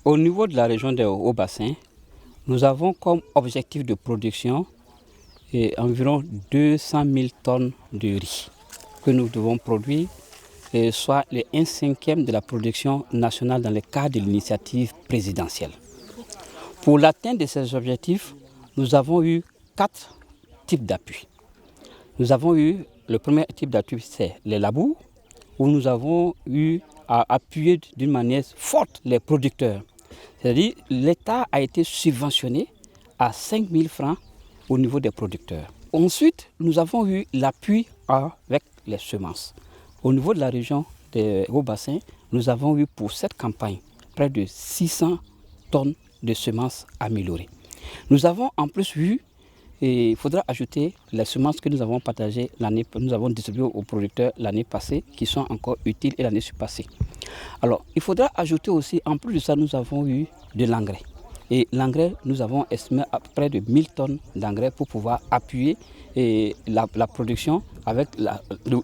Au niveau de la région des Hauts-Bassins, nous avons comme objectif de production environ 200 000 tonnes de riz que nous devons produire, soit les 1/5 de la production nationale dans le cadre de l'initiative présidentielle. Pour l'atteinte de ces objectifs, nous avons eu 4 types d'appui. Nous avons eu le premier type d'appui, c'est les labours, où nous avons eu à appuyer d'une manière forte les producteurs. C'est-à-dire l'État a été subventionné à 5 000 francs au niveau des producteurs. Ensuite, nous avons eu l'appui avec les semences. Au niveau de la région des Hauts-Bassins, nous avons eu pour cette campagne près de 600 tonnes de semences améliorées. Nous avons en plus eu, et il faudra ajouter les semences que nous avons partagées, nous avons distribuées aux producteurs l'année passée, qui sont encore utiles et l'année passée. Alors, il faudra ajouter aussi, en plus de ça, nous avons eu de l'engrais. Et l'engrais, nous avons estimé à près de 1000 tonnes d'engrais pour pouvoir appuyer la production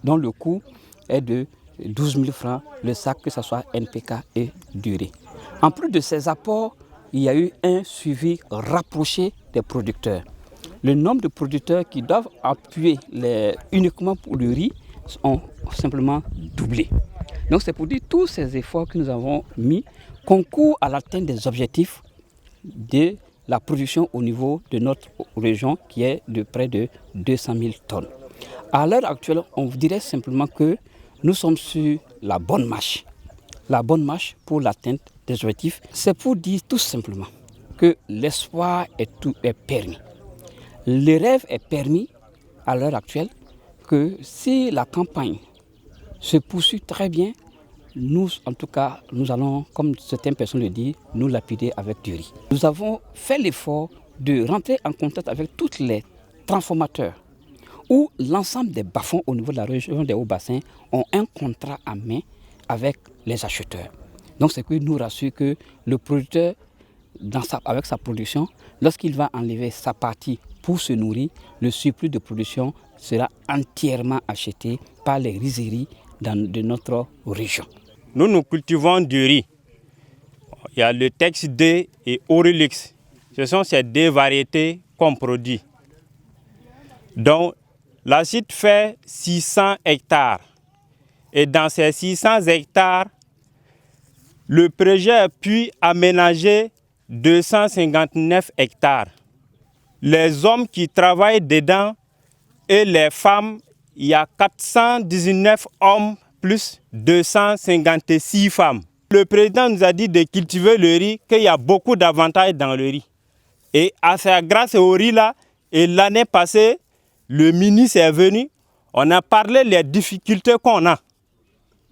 dont le coût est de 12 000 francs le sac, que ce soit NPK et durée. En plus de ces apports, il y a eu un suivi rapproché des producteurs. Le nombre de producteurs qui doivent appuyer uniquement pour le riz ont simplement doublé. Donc c'est pour dire que tous ces efforts que nous avons mis concourent à l'atteinte des objectifs de la production au niveau de notre région qui est de près de 200 000 tonnes. À l'heure actuelle, on vous dirait simplement que nous sommes sur la bonne marche. La bonne marche pour l'atteinte des objectifs, c'est pour dire tout simplement que l'espoir est permis. Le rêve est permis à l'heure actuelle que si la campagne se poursuit très bien, nous, en tout cas, nous allons, comme certaines personnes le disent, nous lapider avec du riz. Nous avons fait l'effort de rentrer en contact avec tous les transformateurs où l'ensemble des bas-fonds au niveau de la région des Hauts-Bassins ont un contrat à main avec les acheteurs. Donc c'est que nous rassure que le producteur, avec sa production, lorsqu'il va enlever sa partie pour se nourrir, le surplus de production sera entièrement acheté par les rizeries de notre région. Nous cultivons du riz. Il y a le Tex 2 et Aurelix. Ce sont ces deux variétés qu'on produit. Donc, la site fait 600 hectares. Et dans ces 600 hectares, le projet a pu aménager 259 hectares. Les hommes qui travaillent dedans et les femmes, il y a 419 hommes plus 256 femmes. Le président nous a dit de cultiver le riz, qu'il y a beaucoup d'avantages dans le riz. Et grâce au riz là, et l'année passée, le ministre est venu, on a parlé des difficultés qu'on a.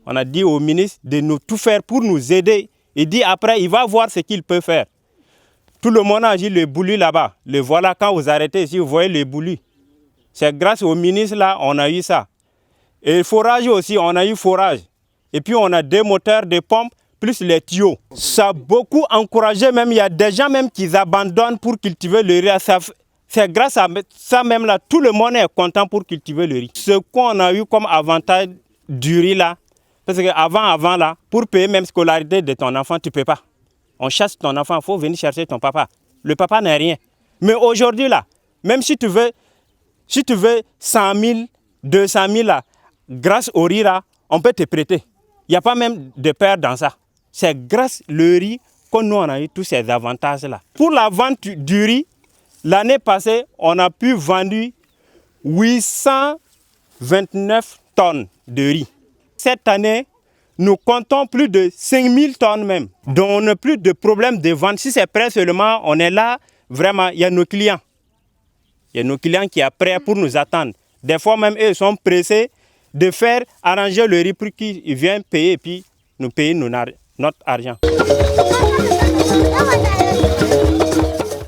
On a dit au ministre de nous tout faire pour nous aider. Il dit après, il va voir ce qu'il peut faire. Tout le monde a dit le bouli là-bas. Le voilà, quand vous arrêtez ici, vous voyez le bouli. C'est grâce au ministre là, on a eu ça. Et le forage aussi, on a eu forage. Et puis on a des moteurs, des pompes, plus les tuyaux. Ça a beaucoup encouragé même, il y a des gens même qui abandonnent pour cultiver le riz. C'est grâce à ça même là, tout le monde est content pour cultiver le riz. Ce qu'on a eu comme avantage du riz là, parce qu'avant là, pour payer même scolarité de ton enfant, tu ne peux pas. On chasse ton enfant, il faut venir chercher ton papa. Le papa n'a rien. Mais aujourd'hui là, même si tu veux 100 000, 200 000 là, grâce au riz là, on peut te prêter. Il n'y a pas même de peur dans ça. C'est grâce au riz que nous on a eu tous ces avantages là. Pour la vente du riz, l'année passée, on a pu vendre 829 tonnes de riz. Cette année, nous comptons plus de 5000 tonnes même. Donc on n'a plus de problème de vente. Si c'est prêt seulement, on est là, vraiment, il y a nos clients. Il y a nos clients qui sont prêts pour nous attendre. Des fois même, eux sont pressés de faire arranger le riz pour qu'ils viennent payer et puis nous payer notre argent.